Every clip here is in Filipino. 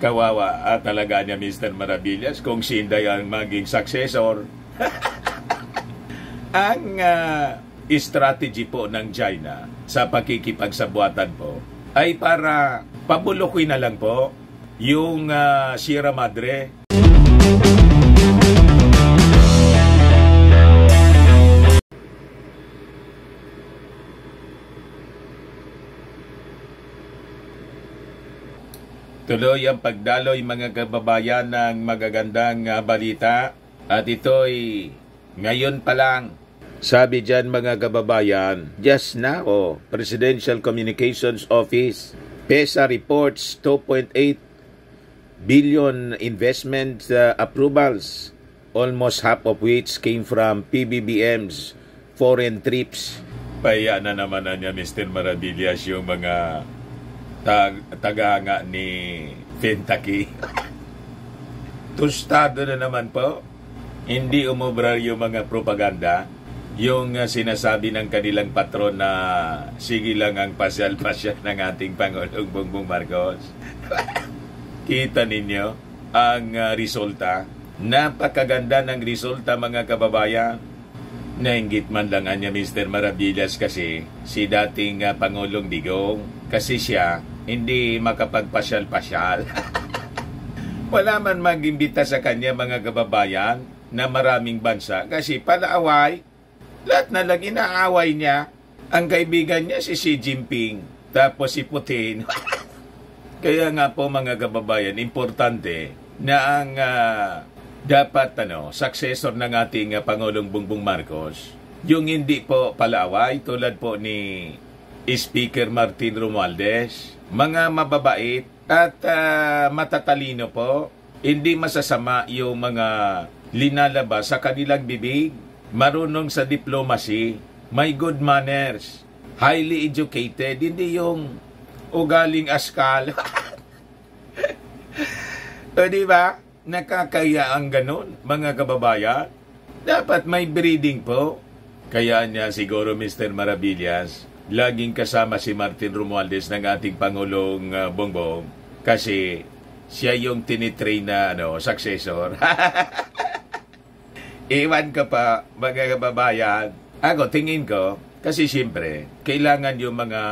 Kawawa talaga niya Mr. Maravillas kung si Inday ang maging successor. Ang strategy po ng China sa pakikipagsabuatan po ay para pabulukoy na lang po yung Sierra Madre. Tuloy ang pagdaloy mga kababayan ng magagandang balita at ito'y ngayon pa lang. Sabi dyan mga kababayan, just now, Presidential Communications Office, PESA reports 2.8 billion investment approvals, almost half of which came from PBBM's foreign trips. Paya na naman na niya Mr. Maravillas yung mga tagahanga ni Kentucky. Tostado na naman po. Hindi umubra yung mga propaganda. Yung sinasabi ng kanilang patron na sige lang ang pasyal-pasyal ng ating Pangulong Bongbong Marcos. Kita ninyo ang resulta. Napakaganda ng resulta mga kababayan. Nainggit man lang niya Mr. Maravillas kasi si dating Pangulong Digong kasi siya hindi makapagpasyal-pasyal. Wala man mag-imbita sa kanya mga kababayan na maraming bansa kasi palaaway. Lahat na lang inaaway niya. Ang kaibigan niya si Xi Jinping tapos si Putin. Kaya nga po mga kababayan, importante na ang dapat successor ng ating Pangulong Bongbong Marcos, yung hindi po palaaway tulad po ni Speaker Martin Romualdez, mga mababait at matatalino po, hindi masasama yung mga linalabas sa kanilang bibig, marunong sa diplomacy, may good manners, highly educated, hindi yung ugaling askal. O diba? Nakakaya ang ganun, mga kababayan. Dapat may breeding po. Kaya niya siguro Mr. Maravillas, laging kasama si Martin Romualdez ng ating Pangulong Bongbong kasi siya yung tinitrain na successor. Iwan ka pa, mga kababayan. Ako, tingin ko, kasi siyempre, kailangan yung mga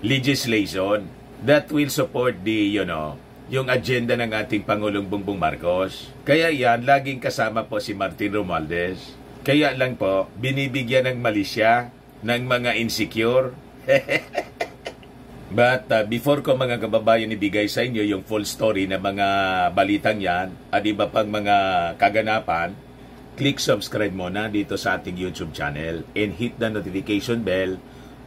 legislation that will support the, yung agenda ng ating Pangulong Bongbong Marcos. Kaya yan, laging kasama po si Martin Romualdez. Kaya lang po, binibigyan ng mali siya ng mga insecure. But before ko mga kababayan ibigay sa inyo yung full story na mga balitang yan at iba pang mga kaganapan, click subscribe muna dito sa ating YouTube channel and hit the notification bell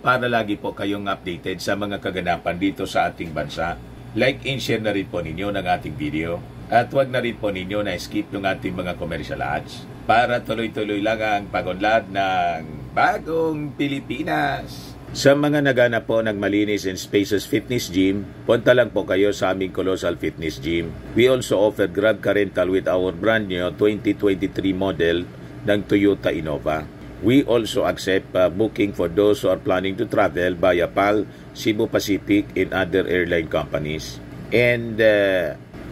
para lagi po kayong updated sa mga kaganapan dito sa ating bansa. Like and share na rin po ninyo ng ating video at huwag na rin po ninyo na skip yung ating mga commercial ads para tuloy-tuloy lang ang pagunlad ng bagong Pilipinas. Sa mga naganap po ng malinis and spacious fitness gym, punta lang po kayo sa aming Colossal Fitness Gym. We also offer Grab car rental with our brand new 2023 model ng Toyota Innova. We also accept booking for those who are planning to travel via PAL, Cebu Pacific, and other airline companies. And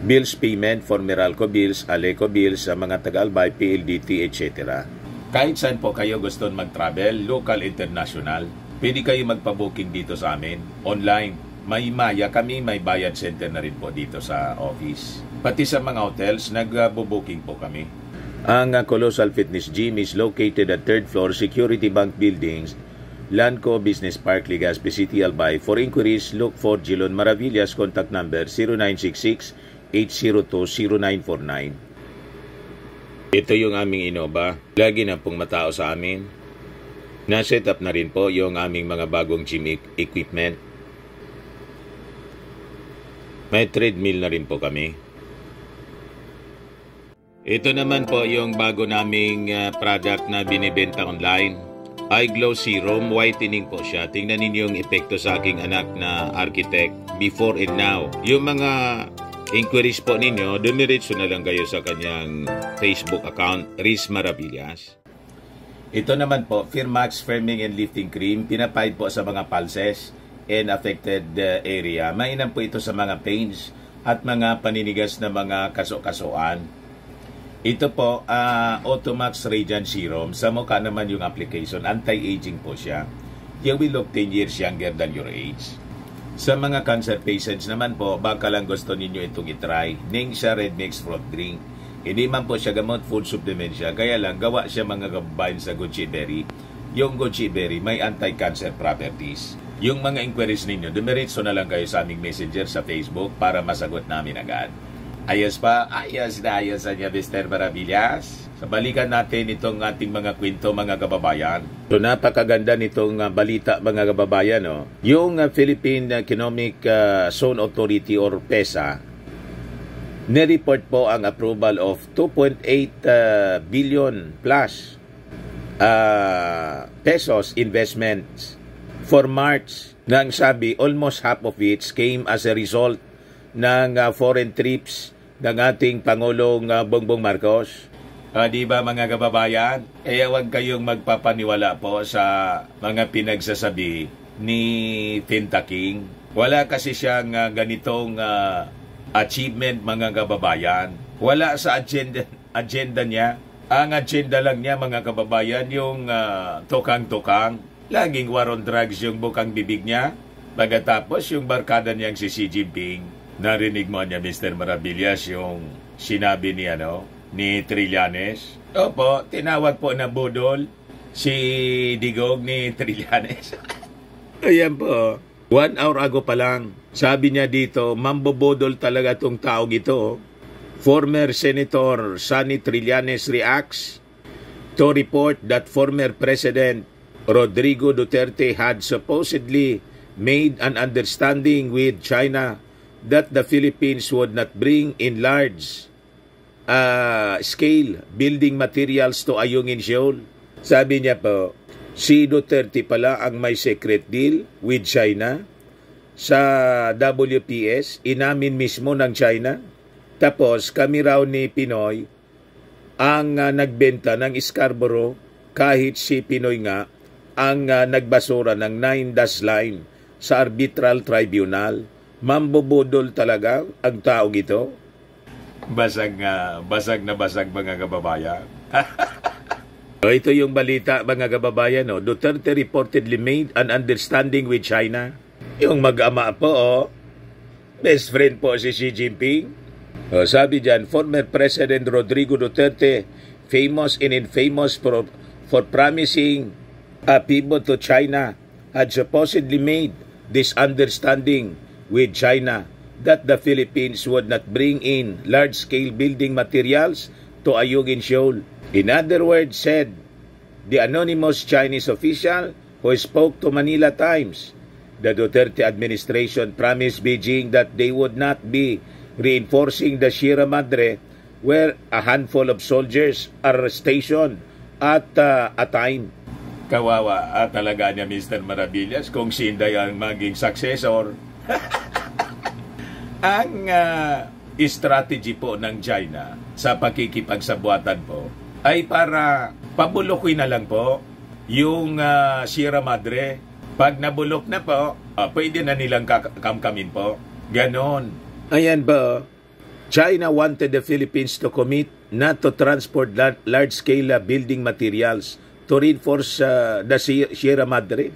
bills payment for Meralco bills, Aleco bills sa mga Tagalbay, PLDT, etc. Kahit saan po kayo gusto mag-travel, local, international, pwede kayo magpa-booking dito sa amin, online. May Maya kami, may bayad center na rin po dito sa office. Pati sa mga hotels, nag-booking po kami. Ang Colossal Fitness Gym is located at 3rd floor Security Bank Buildings, Lanco Business Park, Legazpi City, Albay. For inquiries, look for Jilon Maravillas. Contact number 0966-802-0949. Ito yung aming Innova. Lagi na pong matao sa amin. Na-set up na rin po yung aming mga bagong gym equipment. May treadmill na rin po kami. Ito naman po yung bago naming product na binibenta online. Eye Glow Serum, whitening po siya. Tingnan ninyo yung epekto sa aking anak na architect before and now. Yung mga inquiries po ninyo, dumiretso na lang kayo sa kanyang Facebook account, Riz Maravillas. Ito naman po, Firmax Firming and Lifting Cream, pinapahid po sa mga pulses and affected area. Mainam po ito sa mga pains at mga paninigas na mga kaso-kasuan. Ito po, Automax Radiant Serum. Sa mukha naman yung application. Anti-aging po siya. You will look 10 years younger than your age. Sa mga cancer patients naman po, baka lang gusto ninyo itong itry. Ningxia Red Mix Fruit Drink. Hindi man po siya gamot, food supplement siya. Kaya lang, gawa siya mga kababayan sa goji berry. Yung goji berry may anti-cancer properties. Yung mga inquiries ninyo, dumiretso na lang kayo sa aming messenger sa Facebook para masagot namin agad. Ayos pa? Ayos na ayos niya, Mr. Maravillas. Sa balikan natin itong ating mga kwento, mga kababayan. So, napakaganda nitong balita, mga kababayan. No? Yung Philippine Economic Zone Authority or PEZA, nireport po ang approval of 2.8 billion plus pesos investments for March. Nang sabi, almost half of which came as a result ng foreign trips ng ating Pangulong Bongbong Marcos. Di ba mga kababayan? Kaya huwag kayong magpapaniwala po sa mga pinagsasabi ni Tinta King. Wala kasi siyang ganitong achievement, mga kababayan. Wala sa agenda niya. Ang agenda lang niya, mga kababayan, yung tukang-tukang. Laging war on drugs yung bukang bibig niya. Pagkatapos yung barkada niyang si Xi Jinping. Narinig mo niya, Mr. Maravillas, yung sinabi ni Trillanes. Opo, tinawag po na budol si Digong ni Trillanes. Ayan po. 1 hour ago pa lang, sabi niya dito, mambobodol talaga tong taong ito. Former Senator Sonny Trillanes reacts to report that former President Rodrigo Duterte had supposedly made an understanding with China that the Philippines would not bring in large scale building materials to Ayungin Shoal. Sabi niya po, si Duterte pala ang may secret deal with China sa WPS, inamin mismo ng China. Tapos kami raw ni Pinoy ang nagbenta ng Scarborough, kahit si Pinoy nga ang nagbasura ng 9-dash line sa arbitral tribunal. Mambobodol talaga ang taong ito. Basag na basag, mga kababayan. Ito yung balita, mga kababayan. Duterte reportedly made an understanding with China. Yung mag-ama po, best friend po si Xi Jinping. Sabi dyan, former President Rodrigo Duterte, famous and infamous for promising a pivot to China, had supposedly made this understanding with China that the Philippines would not bring in large-scale building materials to Ayungin Shoal. In other words, said the anonymous Chinese official who spoke to Manila Times, the Duterte administration promised Beijing that they would not be reinforcing the Sierra Madre where a handful of soldiers are stationed at a time. Kawawa talaga niya, Mr. Maravillas, kung si Inday ang maging successor. Ang strategy po ng China sa pakikipagsabuatan po ay para pabulukin na lang po yung Sierra Madre. Pag nabulok na po, pwede na nilang kamkamin po. Ganon. Ayan ba? China wanted the Philippines to commit not to transport large-scale building materials to reinforce the Sierra Madre.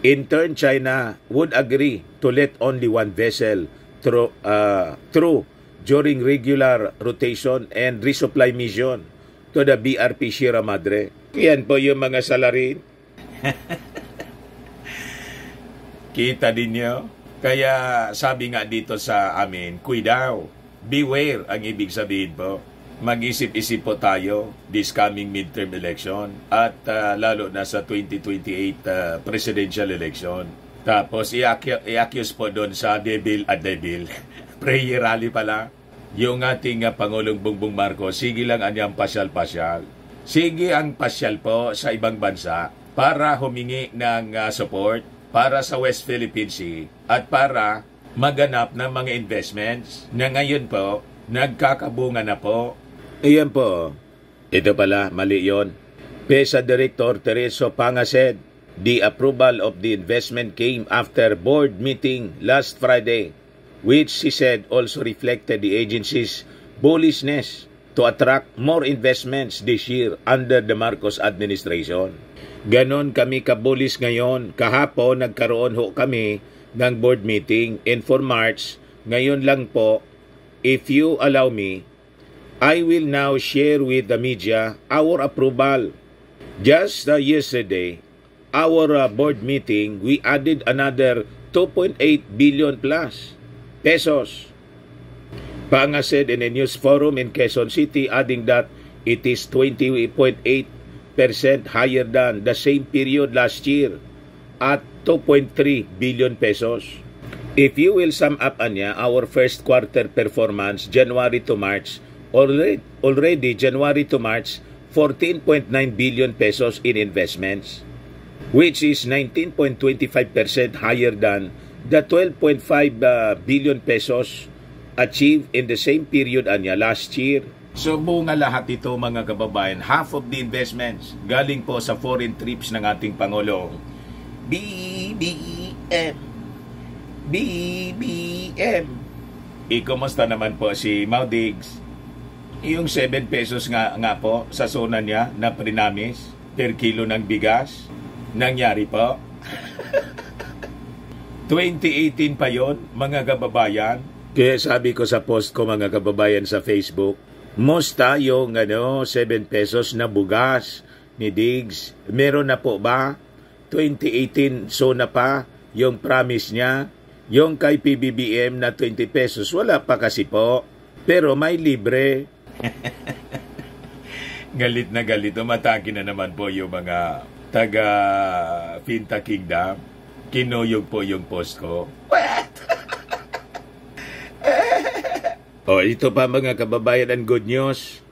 In turn, China would agree to let only one vessel through during regular rotation and resupply mission to the BRP Sierra Madre. Yan po yung mga salarin. Kita ninyo? Kaya sabi nga dito sa amin, kuidaw, beware ang ibig sabihin po. Mag-isip-isip po tayo this coming midterm election at lalo na sa 2028 presidential election. Tapos i-accuse po doon sa devil at devil. Prayer rally pala. Yung ating Pangulong Bongbong Marcos, sige lang anyang pasyal-pasyal. Sige ang pasyal po sa ibang bansa para humingi ng support para sa West Philippine Sea at para maganap ng mga investments na ngayon po nagkakabunga na po. Ayan po. Ito pala, mali yun. PEZA Director Tereso Panga said, the approval of the investment came after board meeting last Friday which she said also reflected the agency's bullishness to attract more investments this year under the Marcos administration. Ganon kami kabulis ngayon. Kahapon nagkaroon ho kami ng board meeting, and for March, ngayon lang po, if you allow me, I will now share with the media our approval. Just yesterday, our board meeting, we added another 2.8 billion plus pesos. Panga said in a news forum in Quezon City, adding that it is 20.8% higher than the same period last year at 2.3 billion pesos. If you will sum up our first quarter performance, January to March, already January to March, 14.9 billion pesos in investments, which is 19.25% higher than the 12.5 billion pesos achieved in the same period last year. So bunga lahat ito mga kababayan, half of the investments galing po sa foreign trips ng ating Pangulong. BBM. Kumusta naman po si Maudigs? Yung 7 pesos nga po sa zona niya na prinamis per kilo ng bigas, nangyari po. 2018 pa yon mga kababayan. Kaya sabi ko sa post ko mga kababayan sa Facebook, musta yung 7 pesos na bugas ni Diggs? Meron na po ba? 2018 zona pa yung promise niya. Yung kay PBBM na 20 pesos, wala pa kasi po. Pero may libre. Galit na galit. Umatake na naman po yung mga taga Finta Kingdom. Kinuyog po yung post ko. Ito pa mga kababayan, ang good news.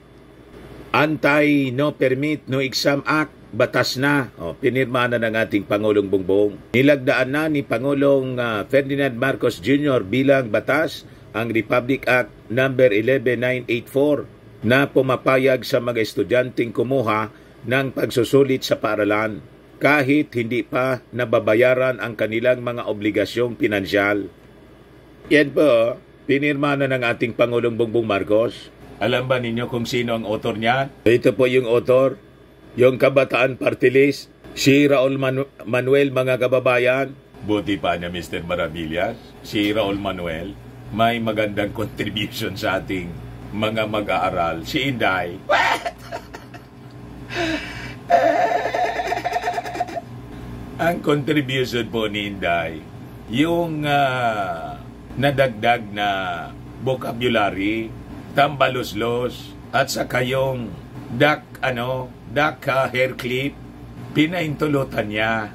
Anti-No Permit, No Exam Act, batas na. Pinirma na ng ating Pangulong Bongbong. Nilagdaan na ni Pangulong Ferdinand Marcos Jr. bilang batas ang Republic Act No. 11984 na pumapayag sa mga estudyanteng kumuha ng pagsusulit sa paaralan kahit hindi pa nababayaran ang kanilang mga obligasyong pinansyal. Yan po, pinirma na ng ating Pangulong Bongbong Marcos. Alam ba ninyo kung sino ang author niya? Ito po yung author, yung Kabataan Party List, si Raul Manuel mga kababayan. Buti pa niya Mr. Maravillas, si Raul Manuel. May magandang contribution sa ating mga mag-aaral. Si Inday. Ang contribution po ni Inday, yung nadagdag na vocabulary, tambalos-los, at saka yung duck hair clip, pinaintulutan niya.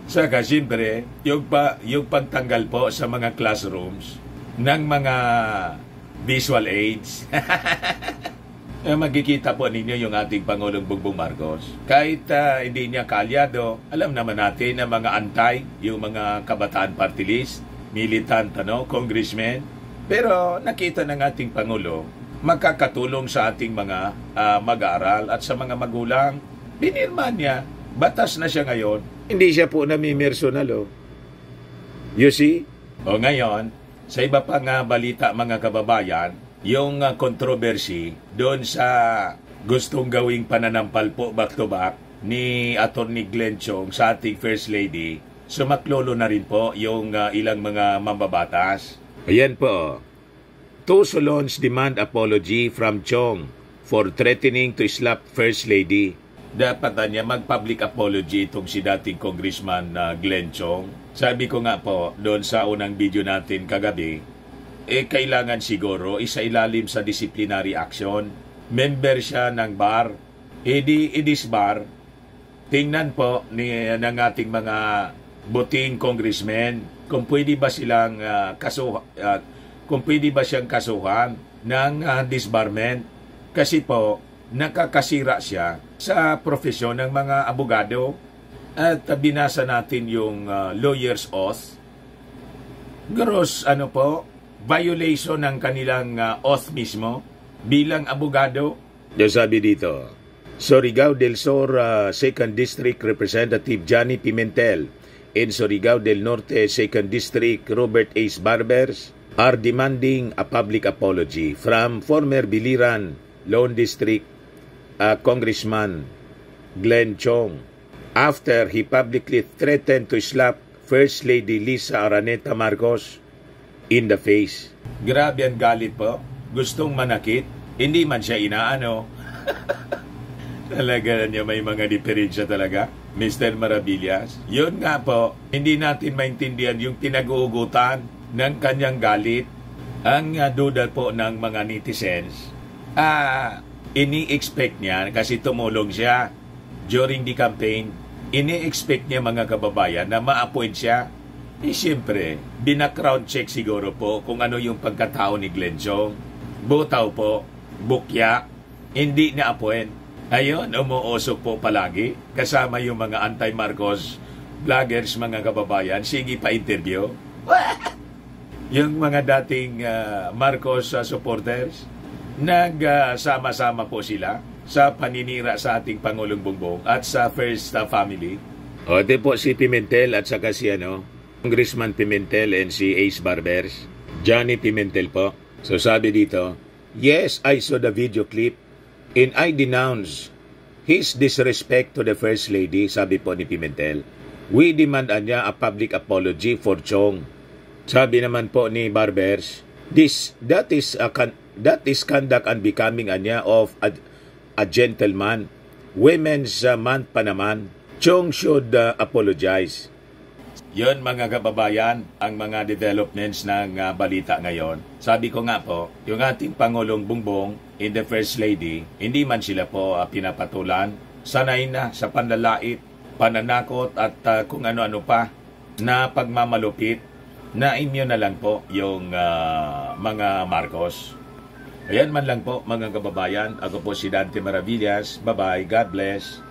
Saka siyempre, yung pagtanggal po sa mga classrooms ng mga visual aids. Magkikita po ninyo yung ating Pangulong Bongbong Marcos. Kahit hindi niya kaalyado, alam naman natin na mga antay, yung mga Kabataan Party List, militant, congressmen. Pero nakita ng ating Pangulo, makakatulong sa ating mga mag-aaral at sa mga magulang. Pinirma niya, batas na siya ngayon. Hindi siya po nami-personal. You see? Ngayon, sa iba pang balita mga kababayan, yung controversy doon sa gustong gawing pananampal po back-to-back ni Atty. Glenn Chong sa ating First Lady, sumaklolo na rin po yung ilang mga mambabatas. Ayan po. Two salons demand apology from Chong for threatening to slap First Lady. Dapat niya mag-public apology itong si dating Congressman Glenn Chong. Sabi ko nga po, doon sa unang video natin kagabi, kailangan siguro isailalim sa disciplinary action. Member siya ng bar. This bar, tingnan po ng ating mga buting congressmen kung pwede ba silang kung pwede ba siyang kasuhan ng disbarment. Kasi po, nakakasira siya sa profesyon ng mga abogado. At binasa natin yung lawyer's oath. Gross violation ng kanilang oath mismo bilang abogado. Sabi dito, Surigao del Sur 2nd District Representative Johnny Pimentel in Surigao del Norte 2nd District, Robert Ace Barbers, are demanding a public apology from former Biliran, Lone District Congressman Glenn Chong after he publicly threatened to slap First Lady Lisa Araneta Marcos in the face. Grabe ang galit po. Gustong manakit. Hindi man siya inaano. Talaga niya may mga diferensya talaga. Mr. Maravillas. Yun nga po, hindi natin maintindihan yung pinag-uugutan ng kanyang galit. Ang duda po ng mga netizens, ini-expect niya kasi tumulong siya during the campaign. Ini-expect niya mga kababayan na ma-appoint siya. Siyempre, bina-crown check siguro po kung ano yung pagkatao ni Glenn Chong. Butaw po, bukya, hindi na-appoint. Ayun, umuusok po palagi. Kasama yung mga anti-Marcos vloggers, mga kababayan. Sige pa interview. Yung mga dating Marcos supporters, nagsama-sama po sila sa paninira sa ating Pangulong Bongbong at sa First Family. O, ito po si Pimentel at saka si Congressman Pimentel and si Ace Barbers. Johnny Pimentel po. So sabi dito, yes, I saw the video clip and I denounce his disrespect to the First Lady, sabi po ni Pimentel. We demand niya a public apology for Chong. Sabi naman po ni Barbers, that is conduct unbecoming niya of a gentleman. Women's Month pa naman. Chong should apologize. Yon mga kababayan, ang mga developments ng balita ngayon. Sabi ko nga po, yung ating Pangulong Bongbong and the First Lady, hindi man sila po pinapatulan. Sanay na sa panlalait, pananakot at kung ano-ano pa na pagmamalupit na inyo na lang po yung mga Marcos. Ayan man lang po mga kababayan. Ako po si Dante Maravillas. Bye-bye. God bless.